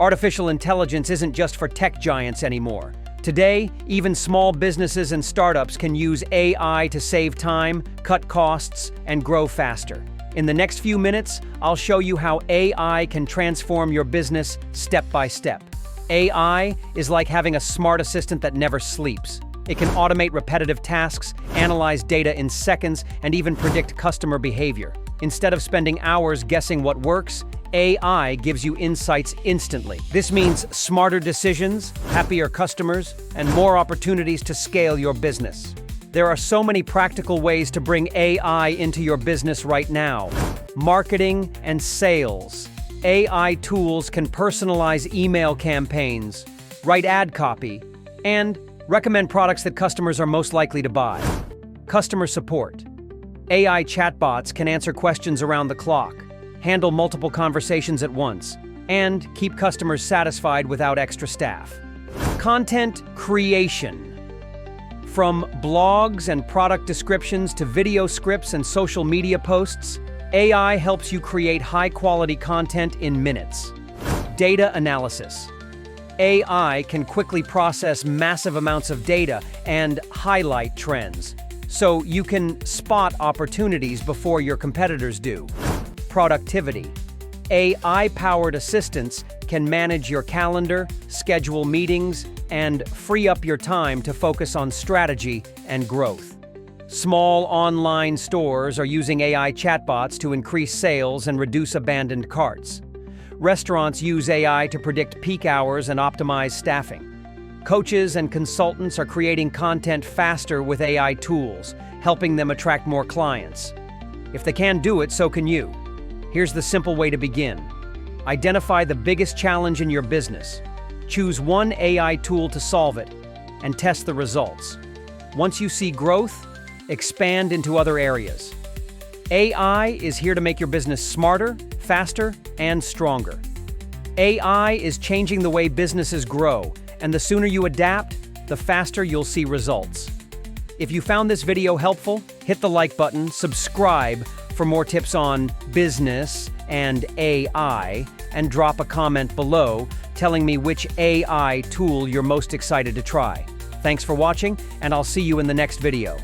Artificial intelligence isn't just for tech giants anymore. Today, even small businesses and startups can use AI to save time, cut costs, and grow faster. In the next few minutes, I'll show you how AI can transform your business step by step. AI is like having a smart assistant that never sleeps. It can automate repetitive tasks, analyze data in seconds, and even predict customer behavior. Instead of spending hours guessing what works, AI gives you insights instantly. This means smarter decisions, happier customers, and more opportunities to scale your business. There are so many practical ways to bring AI into your business right now. Marketing and sales. AI tools can personalize email campaigns, write ad copy, and recommend products that customers are most likely to buy. Customer support. AI chatbots can answer questions around the clock, handle multiple conversations at once, and keep customers satisfied without extra staff. Content creation. From blogs and product descriptions to video scripts and social media posts, AI helps you create high-quality content in minutes. Data analysis. AI can quickly process massive amounts of data and highlight trends, so you can spot opportunities before your competitors do. Productivity. AI-powered assistants can manage your calendar, schedule meetings, and free up your time to focus on strategy and growth. Small online stores are using AI chatbots to increase sales and reduce abandoned carts. Restaurants use AI to predict peak hours and optimize staffing. Coaches and consultants are creating content faster with AI tools, helping them attract more clients. If they can do it, so can you. Here's the simple way to begin. Identify the biggest challenge in your business. Choose one AI tool to solve it, and test the results. Once you see growth, expand into other areas. AI is here to make your business smarter, faster, and stronger. AI is changing the way businesses grow, and the sooner you adapt, the faster you'll see results. If you found this video helpful, hit the like button, subscribe for more tips on business and AI, and drop a comment below telling me which AI tool you're most excited to try. Thanks for watching, and I'll see you in the next video.